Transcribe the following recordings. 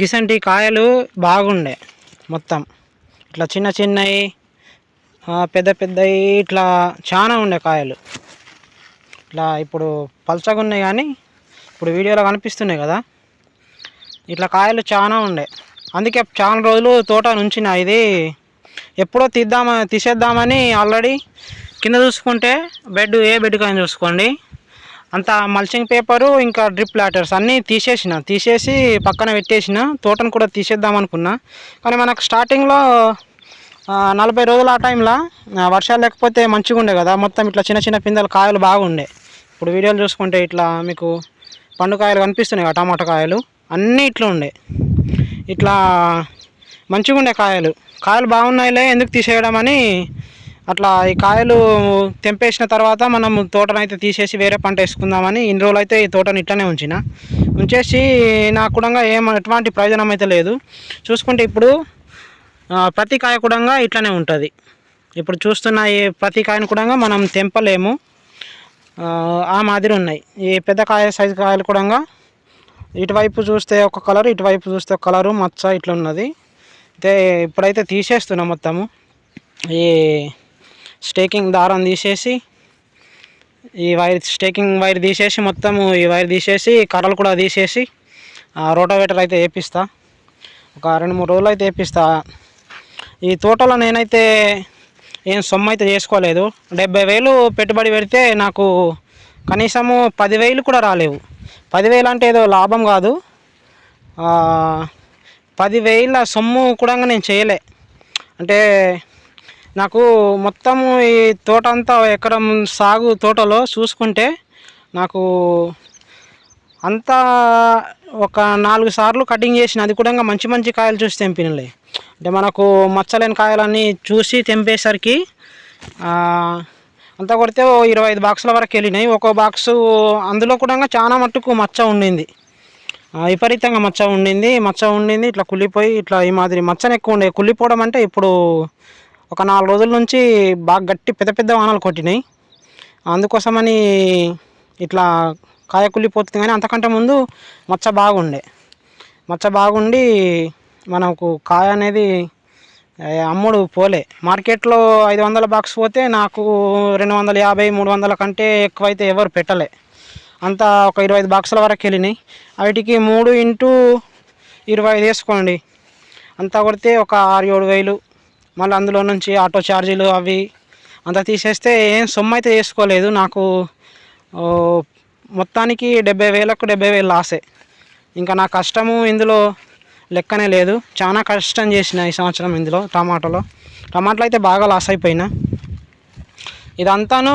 గిసంటి కాయలు బాగుండే మొత్తం ఇట్లా చిన్న చిన్నవి పెద్ద పెద్దవి ఇట్లా చాలా ఉండే కాయలు. ఇట్లా ఇప్పుడు పల్చగా ఉన్నాయి కానీ ఇప్పుడు వీడియోలో కనిపిస్తున్నాయి కదా, ఇట్లా కాయలు చాలా ఉండే. అందుకే చాలా రోజులు తోట నుంచిన. ఇది ఎప్పుడో తీసేద్దామని ఆల్రెడీ కింద చూసుకుంటే బెడ్ కానీ చూసుకోండి, అంత మల్చింగ్ పేపరు ఇంకా డ్రిప్ లాటర్స్ అన్నీ తీసేసి పక్కన పెట్టేసిన. తోటను కూడా తీసేద్దాం అనుకున్నా, కానీ మనకు స్టార్టింగ్లో 40 రోజులు ఆ టైంలో వర్షాలు లేకపోతే మంచిగా ఉండే కదా, మొత్తం ఇట్లా చిన్న చిన్న పిందెలు కాయలు బాగుండే. ఇప్పుడు వీడియోలు చూసుకుంటే ఇట్లా మీకు పండు కాయలు కనిపిస్తున్నాయి కదా, టమాటా కాయలు అన్నీ ఇట్లా ఉండే. ఇట్లా మంచిగా ఉండే కాయలు బాగున్నాయిలే, ఎందుకు తీసేయడం అని అట్లా ఈ కాయలు తెంపేసిన తర్వాత మనం తోటనైతే తీసేసి వేరే పంట వేసుకుందామని ఇన్ని రోజులు అయితే ఈ తోటను ఇట్లనే ఉంచేసి నాకు కూడా ఎటువంటి ప్రయోజనం అయితే లేదు. చూసుకుంటే ఇప్పుడు ప్రతి కాయ కూడా ఇట్లనే ఉంటుంది. ఇప్పుడు చూస్తున్న ఈ ప్రతి కాయను కూడా మనం తెంపలేము, ఆ మాదిరి ఉన్నాయి. ఈ పెద్ద కాయ సైజు కాయలు కూడా ఇటువైపు చూస్తే ఒక కలరు, ఇటువైపు చూస్తే ఒక కలరు మచ్చ ఇట్లా ఉన్నది. అయితే ఇప్పుడైతే తీసేస్తున్నాం మొత్తము. ఈ స్టేకింగ్ దారం తీసేసి ఈ స్టేకింగ్ వైర్ తీసేసి మొత్తము ఈ వైర్ తీసేసి కర్రలు కూడా తీసేసి రోటోవేటర్ అయితే వేపిస్తా. ఒక 2-3 రోజులు అయితే వేపిస్తా. ఈ తోటలో నేనైతే ఏం సొమ్ము అయితే చేసుకోలేదు. 70,000 పెట్టుబడి పెడితే నాకు కనీసము 10,000 కూడా రాలేవు. 10,000 అంటే ఏదో లాభం కాదు, 10,000 సొమ్ము కూడా నేను చేయలే. అంటే నాకు మొత్తము ఈ తోట అంతా ఎకరం సాగు తోటలో చూసుకుంటే నాకు అంతా ఒక 4 సార్లు కటింగ్ చేసిన. అది కూడా మంచి మంచి కాయలు చూసి తెంపినలే. అంటే మనకు మచ్చలేని కాయలన్నీ చూసి తెంపేసరికి అంతా కొడితే 25 బాక్సుల వరకు వెళ్ళినాయి. ఒక్కో బాక్సు అందులో కూడా చాలా మట్టుకు మచ్చ ఉండింది, విపరీతంగా మచ్చ ఉండింది. ఇట్లా కుళ్ళిపోయి ఇట్లా ఈ మాదిరి మచ్చనే ఎక్కువ ఉండే. కుళ్ళిపోవడం అంటే ఇప్పుడు ఒక 4 రోజుల నుంచి బాగా గట్టి పెద్ద పెద్ద వానలు కొట్టినాయి, అందుకోసమని ఇట్లా కాయ కుళ్ళిపోతుంది. కానీ అంతకంటే ముందు మచ్చ బాగుండి మనకు కాయ అనేది అమ్ముడు పోలే. మార్కెట్లో 500 బాక్స్ పోతే నాకు 250-300 కంటే ఎక్కువైతే ఎవరు పెట్టలే. అంతా ఒక 25 బాక్సుల వరకు వెళ్ళినాయి. వాటికి 3x25 వేసుకోండి, అంతా కొడితే ఒక 6-7 వేలు. మళ్ళీ అందులో నుంచి ఆటో ఛార్జీలు అవి అంతా తీసేస్తే ఏం సొమ్ము అయితే చేసుకోలేదు. నాకు మొత్తానికి 70,000 లాసే. ఇంకా నా కష్టము ఇందులో లెక్కనే లేదు. చాలా కష్టం చేసిన ఈ సంవత్సరం ఇందులో. టమాటాలు అయితే బాగా లాస్ అయిపోయినా. ఇదంతాను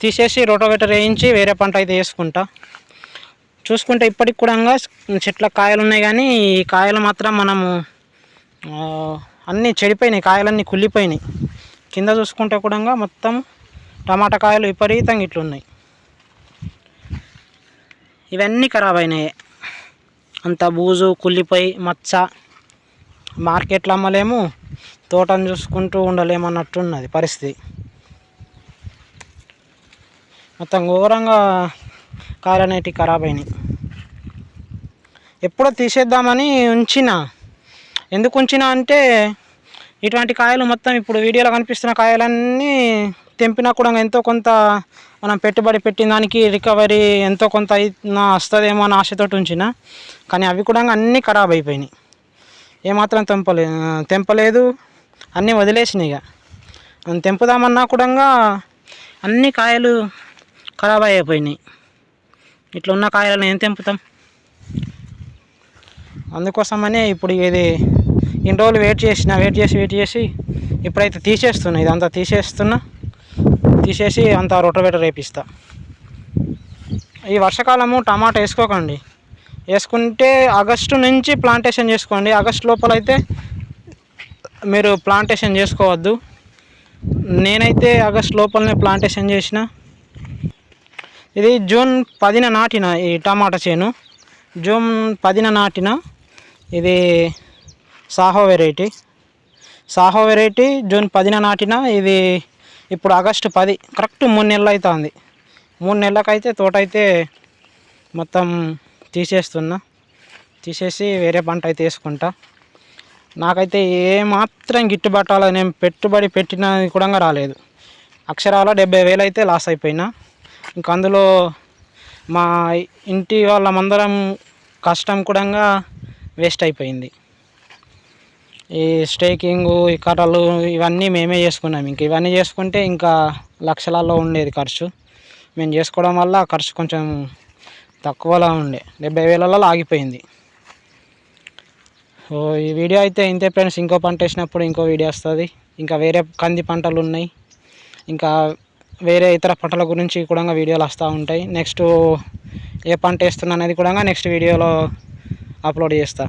తీసేసి రోటోవేటర్ వేయించి వేరే పంట అయితే వేసుకుంటా. చూసుకుంటే ఇప్పటికి కూడా చెట్ల కాయలు ఉన్నాయి, కానీ ఈ కాయలు మాత్రం మనము అన్నీ చెడిపోయినాయి, కాయలన్నీ కుళ్ళిపోయినాయి. కింద చూసుకుంటే కూడా మొత్తం టమాటా కాయలు విపరీతంగా ఇట్లున్నాయి. ఇవన్నీ ఖరాబ్ అయినాయి, అంత బూజు కుళ్ళిపోయి మచ్చ. మార్కెట్లో అమ్మలేము, తోటను చూసుకుంటూ ఉండలేమన్నట్టున్నది పరిస్థితి. మొత్తం ఘోరంగా కాయలు అనేటివి ఖరాబ్ అయినాయి. ఎప్పుడో తీసేద్దామని ఎందుకు ఉంచినా అంటే ఇటువంటి కాయలు మొత్తం ఇప్పుడు వీడియోలో కనిపిస్తున్న కాయలన్నీ తెంపినా కూడా ఎంతో కొంత మనం పెట్టుబడి పెట్టిన దానికి రికవరీ ఎంతో కొంత వస్తుందేమో అని ఆశతోటి ఉంచిన. కానీ అవి కూడా అన్నీ ఖరాబ్ అయిపోయినాయి, ఏమాత్రం తెంపలేదు, అన్నీ వదిలేసినాయి. ఇక తెంపుదామన్నా కూడా అన్ని కాయలు ఖరాబ్ అయిపోయినాయి. ఇట్లా ఉన్న కాయలను ఏం తెంపుతాం? అందుకోసమనే ఇప్పుడు ఇది ఇన్ని రోజులు వెయిట్ చేసి ఇప్పుడైతే తీసేస్తున్నా. ఇదంతా తీసేసి అంతా రోటోవేటర్ వేపిస్తా. ఈ వర్షాకాలము టమాటా వేసుకోకండి. వేసుకుంటే ఆగస్టు నుంచి ప్లాంటేషన్ చేసుకోండి. ఆగస్టు లోపల అయితే మీరు ప్లాంటేషన్ చేసుకోవద్దు. నేనైతే ఆగస్టు లోపలనే ప్లాంటేషన్ చేసిన. ఇది జూన్ 10న నాటిన ఈ టమాటా చేను. జూన్ 10న నాటిన. ఇది సాహో వెరైటీ జూన్ 10న నాటిన. ఇది ఇప్పుడు ఆగస్టు 10, కరెక్ట్ 3 నెలలు అవుతుంది. 3 నెలలకైతే తోట అయితే మొత్తం తీసేసి వేరే పంట అయితే వేసుకుంటా. నాకైతే ఏమాత్రం గిట్టుబాటు అవ్వలేదు. నేను పెట్టుబడి పెట్టినది కూడా రాలేదు. అక్షరాల 70,000 అయితే లాస్ అయిపోయినా. ఇంక అందులో మా ఇంటి వాళ్ళమందరం కష్టం కూడా వేస్ట్ అయిపోయింది. ఈ స్టేకింగు, ఈ కర్రలు ఇవన్నీ మేమే చేసుకున్నాం. ఇంక ఇవన్నీ చేసుకుంటే ఇంకా లక్షలలో ఉండేది ఖర్చు. మేము చేసుకోవడం వల్ల ఖర్చు కొంచెం తక్కువలో ఉండే, 70,000లలో ఆగిపోయింది. సో ఈ వీడియో అయితే ఇంతే ఫ్రెండ్స్. ఇంకో పంట వేసినప్పుడు ఇంకో వీడియో వస్తుంది. ఇంకా వేరే కంది పంటలు ఉన్నాయి, ఇంకా వేరే ఇతర పంటల గురించి కూడా వీడియోలు వస్తూ ఉంటాయి. నెక్స్ట్ ఏ పంట వేస్తున్నా అనేది కూడా నెక్స్ట్ వీడియోలో అప్లోడ్ చేస్తా.